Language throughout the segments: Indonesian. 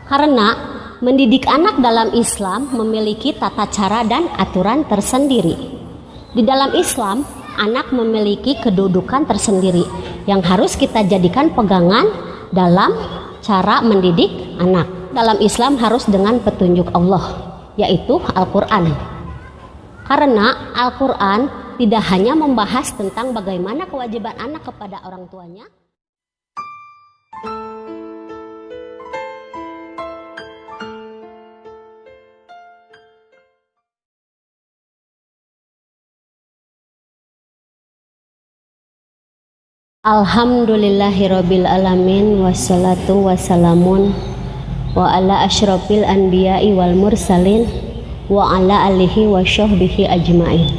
Karena mendidik anak dalam Islam memiliki tata cara dan aturan tersendiri. Di dalam Islam, anak memiliki kedudukan tersendiri yang harus kita jadikan pegangan dalam cara mendidik anak. Dalam Islam harus dengan petunjuk Allah, yaitu Al-Quran. Karena Al-Quran tidak hanya membahas tentang bagaimana kewajiban anak kepada orang tuanya, Alhamdulillahirabbil alamin, wassalatu wassalamun wa ala asyrafil anbiya'i wal mursalin wa ala alihi wa sahbihi ajmain.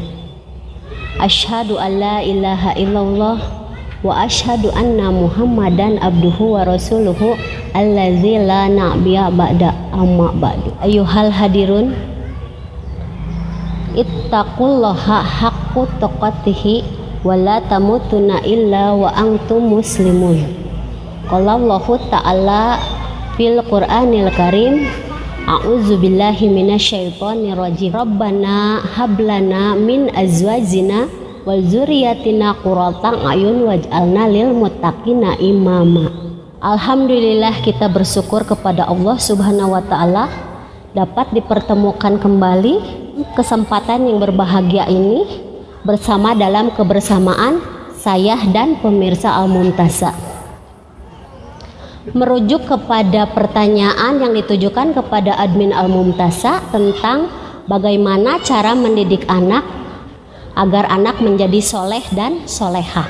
Asyhadu an la ilaha illallah wa asyhadu anna Muhammadan abduhu wa rasuluhu allazi la nabiyya ba'da amma ba'du. Ayyuhal hadirun, ittaqullaha haqqa tuqatih wa la tamutunna illa wa antum muslimun. Qala Allahu ta'ala fil Qur'anil Karim, a'udzu billahi minasyaitonir rajim. Rabbana hab lana min azwajina wa dzurriyyatina qurrata a'yun waj'alna lil muttaqina imama. Alhamdulillah, kita bersyukur kepada Allah Subhanahu wa taala dapat dipertemukan kembali kesempatan yang berbahagia ini bersama dalam kebersamaan saya dan pemirsa Al-Mumtasa. Merujuk kepada pertanyaan yang ditujukan kepada admin Al-Mumtasa tentang bagaimana cara mendidik anak agar anak menjadi soleh dan solehah.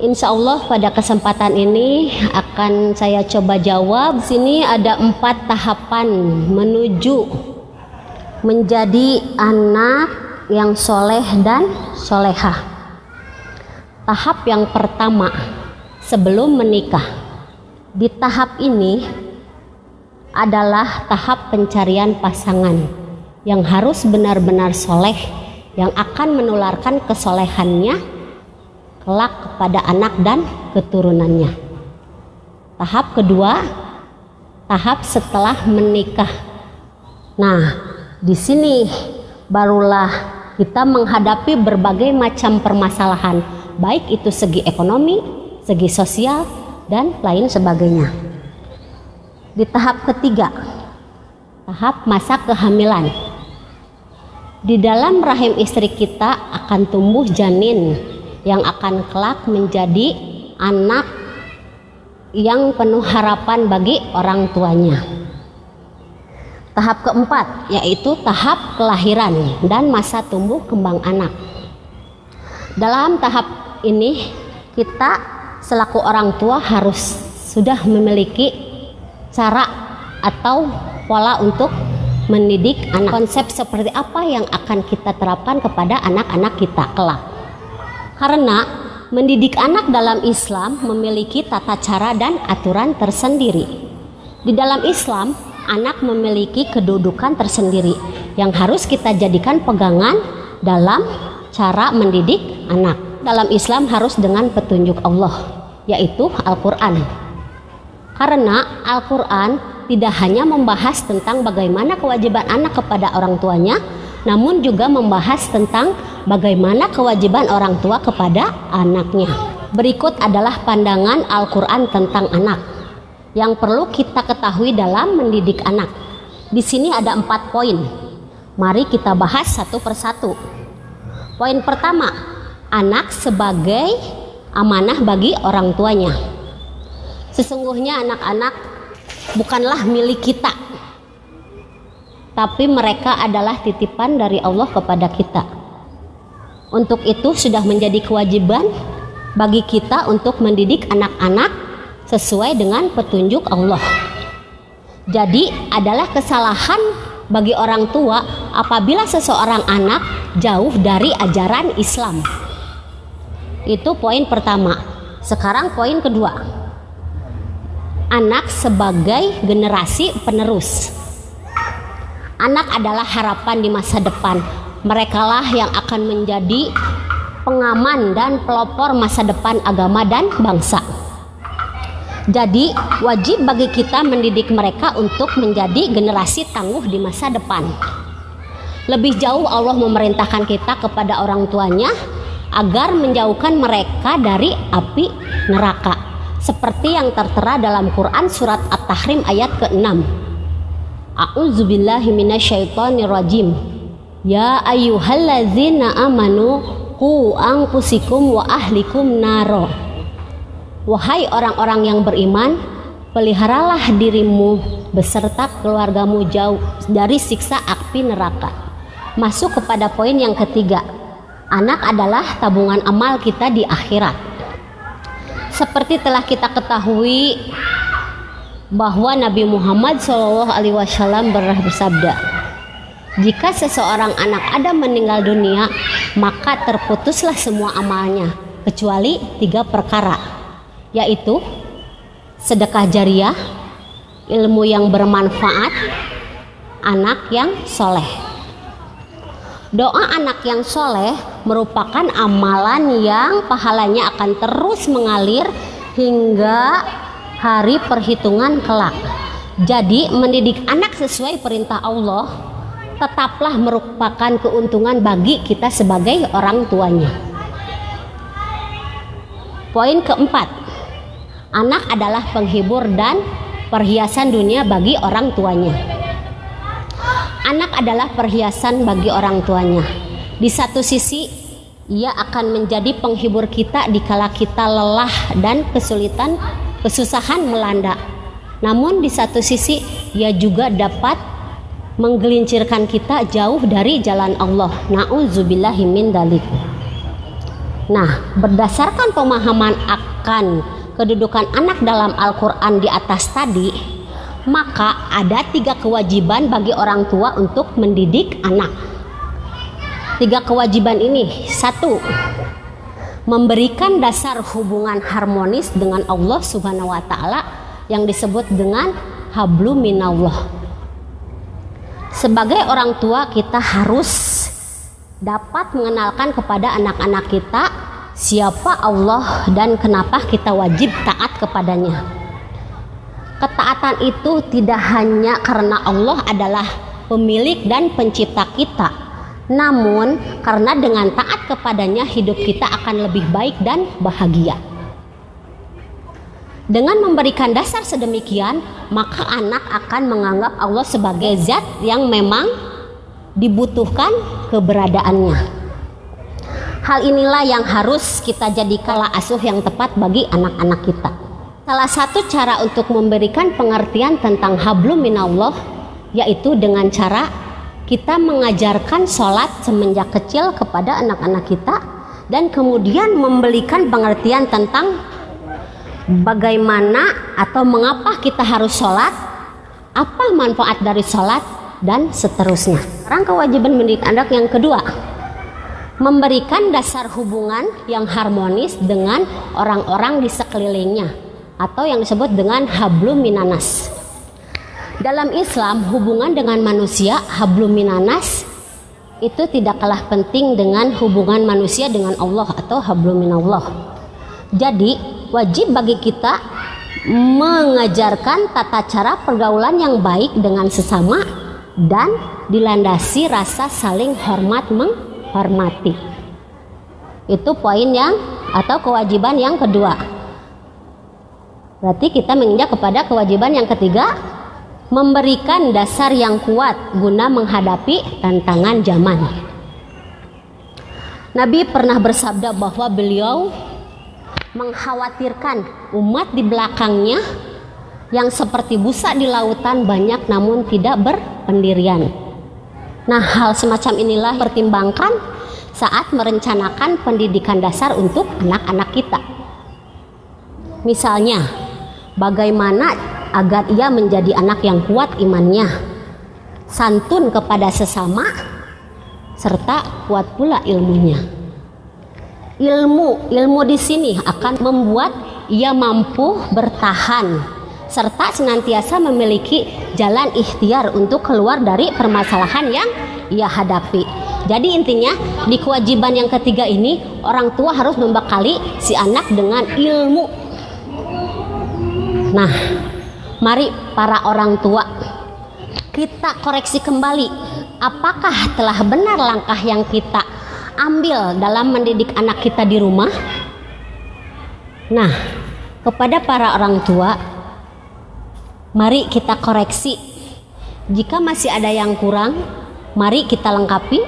Insya Allah pada kesempatan ini akan saya coba jawab. Di sini ada 4 tahapan menuju menjadi anak yang soleh dan solehah. Tahap yang pertama, sebelum menikah. Di tahap ini adalah tahap pencarian pasangan yang harus benar-benar soleh, yang akan menularkan kesolehannya kelak kepada anak dan keturunannya. Tahap kedua, tahap setelah menikah. Nah, di sini barulah kita menghadapi berbagai macam permasalahan, baik itu segi ekonomi, segi sosial, dan lain sebagainya. Di tahap ketiga, tahap masa kehamilan. Di dalam rahim istri kita akan tumbuh janin yang akan kelak menjadi anak yang penuh harapan bagi orang tuanya. Tahap keempat yaitu tahap kelahiran dan masa tumbuh kembang anak. Dalam tahap ini kita selaku orang tua harus sudah memiliki cara atau pola untuk mendidik anak. Konsep seperti apa yang akan kita terapkan kepada anak-anak kita kelak. Karena mendidik anak dalam Islam memiliki tata cara dan aturan tersendiri. Di dalam Islam, anak memiliki kedudukan tersendiri yang harus kita jadikan pegangan dalam cara mendidik anak. Dalam Islam harus dengan petunjuk Allah, yaitu Al-Quran. Karena Al-Quran tidak hanya membahas tentang bagaimana kewajiban anak kepada orang tuanya, namun juga membahas tentang bagaimana kewajiban orang tua kepada anaknya. Berikut adalah pandangan Al-Quran tentang anak yang perlu kita ketahui dalam mendidik anak. Di sini ada 4 poin. Mari kita bahas satu persatu. Poin pertama, anak sebagai amanah bagi orang tuanya. Sesungguhnya anak-anak bukanlah milik kita, tapi mereka adalah titipan dari Allah kepada kita. Untuk itu sudah menjadi kewajiban bagi kita untuk mendidik anak-anak sesuai dengan petunjuk Allah. Jadi adalah kesalahan bagi orang tua apabila seseorang anak jauh dari ajaran Islam. Itu poin pertama. Sekarang poin kedua, anak sebagai generasi penerus. Anak adalah harapan di masa depan. Merekalah yang akan menjadi pengaman dan pelopor masa depan agama dan bangsa. Jadi wajib bagi kita mendidik mereka untuk menjadi generasi tangguh di masa depan. Lebih jauh Allah memerintahkan kita kepada orang tuanya agar menjauhkan mereka dari api neraka. Seperti yang tertera dalam Quran surat At-Tahrim ayat ke-6. A'udzubillahi minasyaitonirrajim. Ya ayyuhallazina amanu qu anfusikum wa ahlikum naro. Wahai orang-orang yang beriman, peliharalah dirimu beserta keluargamu jauh dari siksa api neraka. Masuk kepada poin yang ketiga. Anak adalah tabungan amal kita di akhirat. Seperti telah kita ketahui bahwa Nabi Muhammad SAW bersabda, jika seseorang anak Adam meninggal dunia, maka terputuslah semua amalnya, kecuali 3 perkara, yaitu sedekah jariah, ilmu yang bermanfaat, anak yang soleh. Doa anak yang soleh merupakan amalan yang pahalanya akan terus mengalir hingga hari perhitungan kelak. Jadi mendidik anak sesuai perintah Allah tetaplah merupakan keuntungan bagi kita sebagai orang tuanya. Poin keempat, anak adalah penghibur dan perhiasan dunia bagi orang tuanya. Anak adalah perhiasan bagi orang tuanya. Di satu sisi, ia akan menjadi penghibur kita dikala kita lelah dan kesusahan melanda. Namun di satu sisi, ia juga dapat menggelincirkan kita jauh dari jalan Allah. Na'udzubillahi min dzalik. Nah, berdasarkan pemahaman akan kedudukan anak dalam Al-Quran di atas tadi, maka ada 3 kewajiban bagi orang tua untuk mendidik anak. 3 kewajiban ini: 1. Memberikan dasar hubungan harmonis dengan Allah Subhanahu wa Ta'ala yang disebut dengan hablum minallah. Sebagai orang tua, kita harus dapat mengenalkan kepada anak-anak kita siapa Allah dan kenapa kita wajib taat kepadanya. Ketaatan itu tidak hanya karena Allah adalah pemilik dan pencipta kita, namun karena dengan taat kepadanya hidup kita akan lebih baik dan bahagia. Dengan memberikan dasar sedemikian, maka anak akan menganggap Allah sebagai zat yang memang dibutuhkan keberadaannya. Hal inilah yang harus kita jadikan asuh yang tepat bagi anak-anak kita. Salah satu cara untuk memberikan pengertian tentang hablum minallah yaitu dengan cara kita mengajarkan sholat semenjak kecil kepada anak-anak kita, dan kemudian memberikan pengertian tentang bagaimana atau mengapa kita harus sholat, apa manfaat dari sholat, dan seterusnya. Sekarang kewajiban mendidik anak yang kedua, memberikan dasar hubungan yang harmonis dengan orang-orang di sekelilingnya, atau yang disebut dengan hablum minanas. Dalam Islam, hubungan dengan manusia, hablum minanas, itu tidak kalah penting dengan hubungan manusia dengan Allah atau hablum minallah. Jadi, wajib bagi kita mengajarkan tata cara pergaulan yang baik dengan sesama dan dilandasi rasa saling hormat menghormati. Itu poin yang atau kewajiban yang kedua. Berarti kita menginjak kepada kewajiban yang ketiga, memberikan dasar yang kuat guna menghadapi tantangan zaman. Nabi pernah bersabda bahwa beliau mengkhawatirkan umat di belakangnya yang seperti busa di lautan banyak namun tidak berpendirian. Nah, hal semacam inilah pertimbangkan saat merencanakan pendidikan dasar untuk anak-anak kita. Misalnya, bagaimana agar ia menjadi anak yang kuat imannya, santun kepada sesama, serta kuat pula ilmunya. Ilmu di sini akan membuat ia mampu bertahan serta senantiasa memiliki jalan ikhtiar untuk keluar dari permasalahan yang ia hadapi. Jadi intinya di kewajiban yang ketiga ini, orang tua harus membekali si anak dengan ilmu. Nah, mari para orang tua kita koreksi kembali, apakah telah benar langkah yang kita ambil dalam mendidik anak kita di rumah? Nah, kepada para orang tua, mari kita koreksi. Jika masih ada yang kurang, mari kita lengkapi.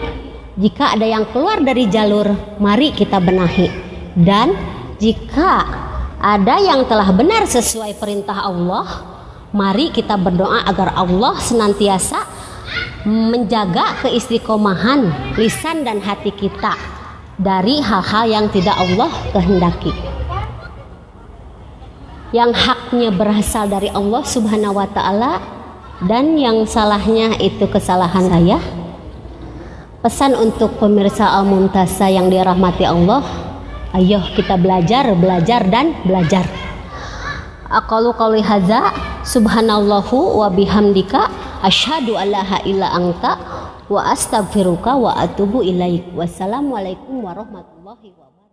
Jika ada yang keluar dari jalur, mari kita benahi. Dan jika ada yang telah benar sesuai perintah Allah, mari kita berdoa agar Allah senantiasa menjaga keistiqomahan lisan dan hati kita dari hal-hal yang tidak Allah kehendaki, yang haknya berasal dari Allah Subhanahu wa Ta'ala, dan yang salahnya itu kesalahan saya. Pesan untuk pemirsa Al-Muntasa yang dirahmati Allah, ayo kita belajar dan belajar. Aqalu qouli hadza, subhanallahu wa bihamdika, asyhadu alla ilaha illa anta, wa astaghfiruka wa atubu ilaik. Wassalamualaikum warahmatullahi wabarakatuh.